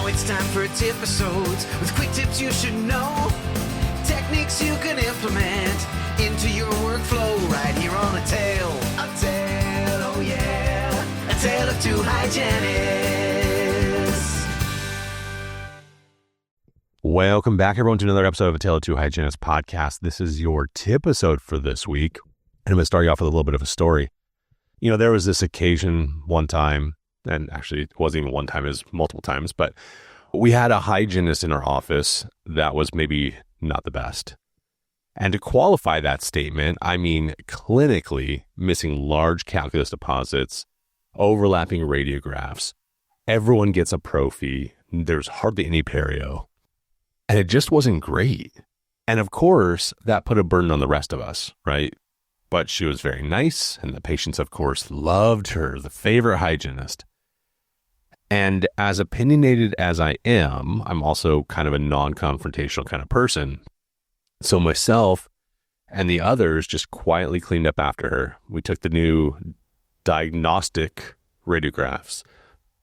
Now it's time for tip-episodes with quick tips you should know. Techniques you can implement into your workflow right here on A Tale, oh yeah, A Tale of Two Hygienists. Welcome back, everyone, to another episode of A Tale of Two Hygienists podcast. This is your tip episode for this week, and I'm going to start you off with a little bit of a story. You know, there was this occasion one time, and actually it wasn't even one time, it was multiple times, but we had a hygienist in our office that was maybe not the best. And to qualify that statement, I mean clinically missing large calculus deposits, overlapping radiographs, everyone gets a prophy, there's hardly any perio, and it just wasn't great. And of course, that put a burden on the rest of us, right? But she was very nice, and the patients, of course, loved her, the favorite hygienist. And as opinionated as I am, I'm also kind of a non-confrontational kind of person. So myself and the others just quietly cleaned up after her. We took the new diagnostic radiographs.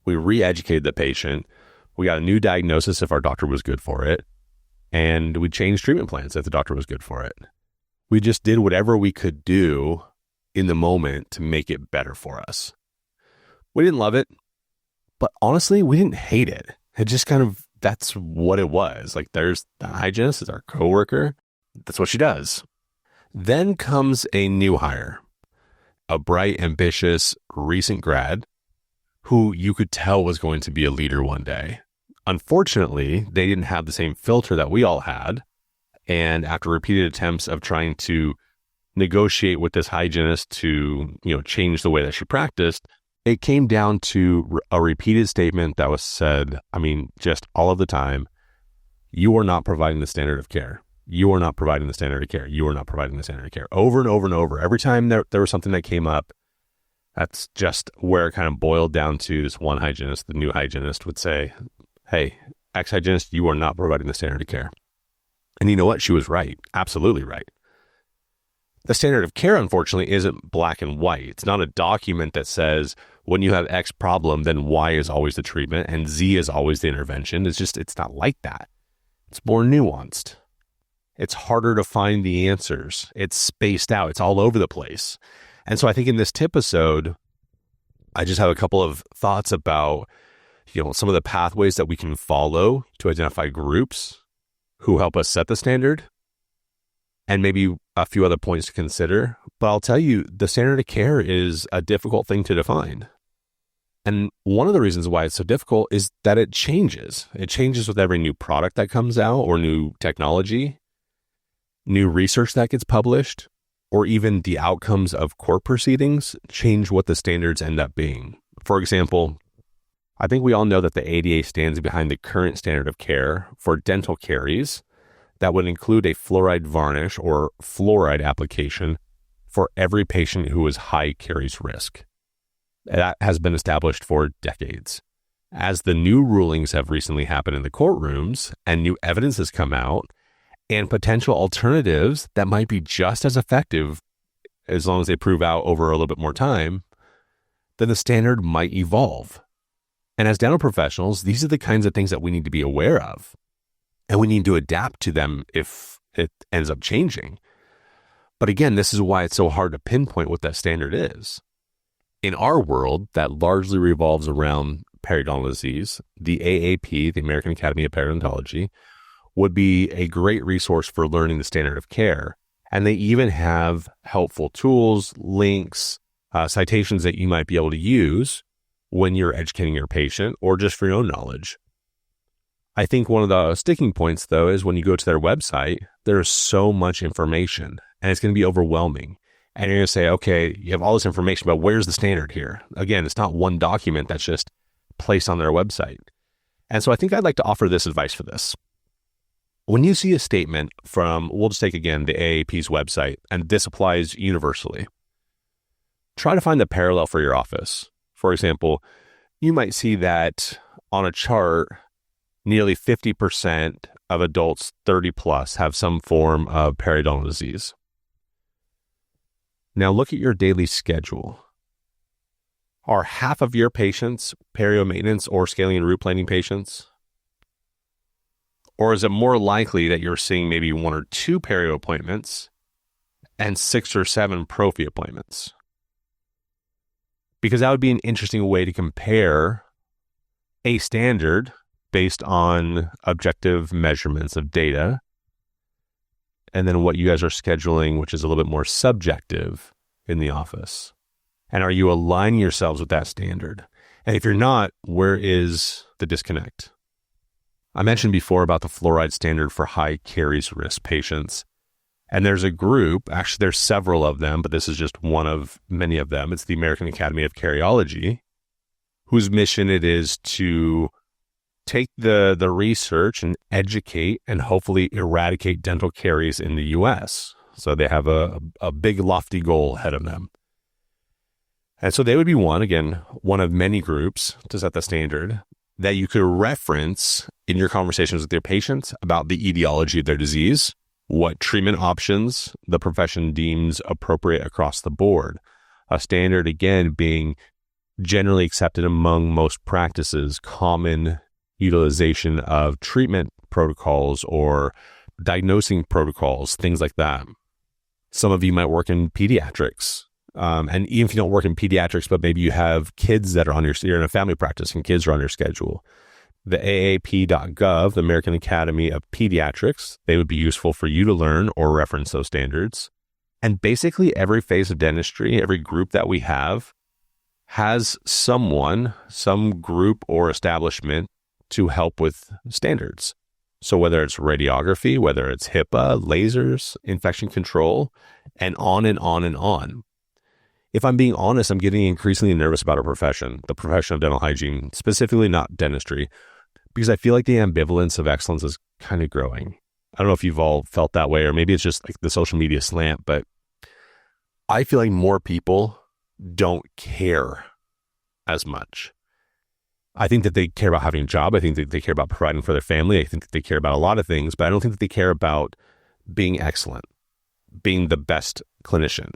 We re-educated the patient. We got a new diagnosis if our doctor was good for it. And we changed treatment plans if the doctor was good for it. We just did whatever we could do in the moment to make it better for us. We didn't love it, but honestly, we didn't hate it. It just kind of, that's what it was. Like, there's the hygienist, is our coworker. That's what she does. Then comes a new hire, a bright, ambitious, recent grad who you could tell was going to be a leader one day. Unfortunately, they didn't have the same filter that we all had. And after repeated attempts of trying to negotiate with this hygienist to, change the way that she practiced, it came down to a repeated statement that was said, just all of the time: you are not providing the standard of care. You are not providing the standard of care. You are not providing the standard of care. Over and over and over. Every time there was something that came up, that's just where it kind of boiled down to this one hygienist. The new hygienist would say, hey, ex-hygienist, you are not providing the standard of care. And you know what? She was right. Absolutely right. The standard of care, unfortunately, isn't black and white. It's not a document that says when you have X problem, then Y is always the treatment and Z is always the intervention. It's not like that. It's more nuanced. It's harder to find the answers. It's spaced out. It's all over the place. And so I think in this tip-episode, I just have a couple of thoughts about, some of the pathways that we can follow to identify groups who help us set the standard, and maybe a few other points to consider. But I'll tell you, the standard of care is a difficult thing to define. And one of the reasons why it's so difficult is that it changes. It changes with every new product that comes out, or new technology, new research that gets published, or even the outcomes of court proceedings change what the standards end up being. For example, I think we all know that the ADA stands behind the current standard of care for dental caries that would include a fluoride varnish or fluoride application for every patient who is high caries risk. That has been established for decades. As the new rulings have recently happened in the courtrooms and new evidence has come out and potential alternatives that might be just as effective as long as they prove out over a little bit more time, then the standard might evolve. And as dental professionals, these are the kinds of things that we need to be aware of. And we need to adapt to them if it ends up changing. But again, this is why it's so hard to pinpoint what that standard is. In our world, that largely revolves around periodontal disease. The AAP, the American Academy of Periodontology, would be a great resource for learning the standard of care. And they even have helpful tools, links, citations that you might be able to use when you're educating your patient or just for your own knowledge. I think one of the sticking points, though, is when you go to their website, there's so much information and it's going to be overwhelming. And you're going to say, okay, you have all this information, but where's the standard here? Again, it's not one document that's just placed on their website. And so I think I'd like to offer this advice for this. When you see a statement from, we'll just take again the AAP's website, and this applies universally, try to find the parallel for your office. For example, you might see that on a chart, nearly 50% of adults 30 plus have some form of periodontal disease. Now look at your daily schedule. Are half of your patients perio maintenance or scaling and root planing patients? Or is it more likely that you're seeing maybe 1 or 2 perio appointments and 6 or 7 prophy appointments? Because that would be an interesting way to compare a standard based on objective measurements of data, and then what you guys are scheduling, which is a little bit more subjective in the office. And are you aligning yourselves with that standard? And if you're not, where is the disconnect? I mentioned before about the fluoride standard for high caries risk patients. And there's a group, actually there's several of them, but this is just one of many of them. It's the American Academy of Cariology, whose mission it is to take the research and educate and hopefully eradicate dental caries in the U.S. So they have a big lofty goal ahead of them. And so they would be one of many groups to set the standard that you could reference in your conversations with your patients about the etiology of their disease, what treatment options the profession deems appropriate across the board. A standard, again, being generally accepted among most practices, common utilization of treatment protocols or diagnosing protocols, things like that. Some of you might work in pediatrics. And even if you don't work in pediatrics, but maybe you have kids that are you're in a family practice and kids are on your schedule. The AAP.gov, the American Academy of Pediatrics, they would be useful for you to learn or reference those standards. And basically every phase of dentistry, every group that we have, has some group or establishment to help with standards. So whether it's radiography, whether it's HIPAA, lasers, infection control, and on and on and on. If I'm being honest, I'm getting increasingly nervous about our profession, the profession of dental hygiene, specifically not dentistry, because I feel like the ambivalence of excellence is kind of growing. I don't know if you've all felt that way, or maybe it's just like the social media slant, but I feel like more people don't care as much. I think that they care about having a job. I think that they care about providing for their family. I think that they care about a lot of things, but I don't think that they care about being excellent, being the best clinician.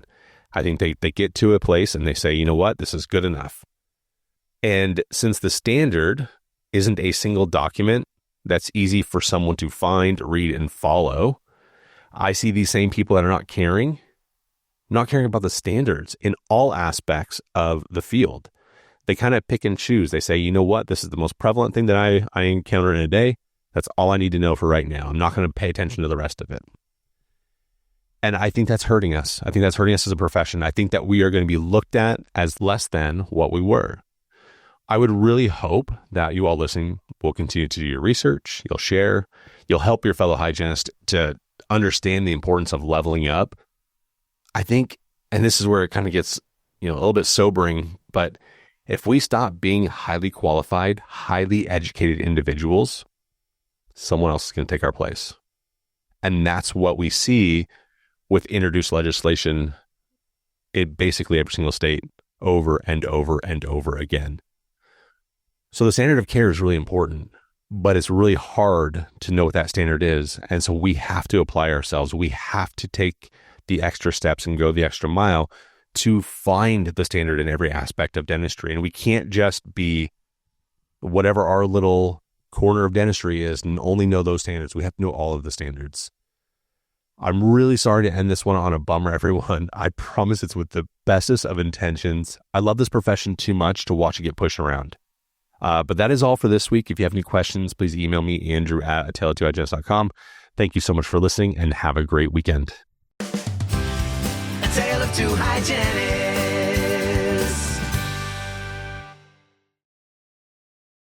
I think they get to a place and they say, you know what, this is good enough. And since the standard isn't a single document that's easy for someone to find, read, and follow, I see these same people that are not caring about the standards in all aspects of the field. They kind of pick and choose. They say, you know what, this is the most prevalent thing that I encounter in a day. That's all I need to know for right now. I'm not going to pay attention to the rest of it. And I think that's hurting us. I think that's hurting us as a profession. I think that we are going to be looked at as less than what we were. I would really hope that you all listening will continue to do your research. You'll share. You'll help your fellow hygienist to understand the importance of leveling up. I think, and this is where it kind of gets, a little bit sobering, but if we stop being highly qualified, highly educated individuals, someone else is going to take our place. And that's what we see with introduced legislation in basically every single state over and over and over again. So the standard of care is really important, but it's really hard to know what that standard is. And so we have to apply ourselves. We have to take the extra steps and go the extra mile to find the standard in every aspect of dentistry. And we can't just be whatever our little corner of dentistry is and only know those standards. We have to know all of the standards. I'm really sorry to end this one on a bummer, everyone. I promise it's with the bestest of intentions. I love this profession too much to watch it get pushed around. But that is all for this week. If you have any questions, please email me, andrew@atale2hygienist.com. Thank you so much for listening and have a great weekend. A Tale of Two Hygienists.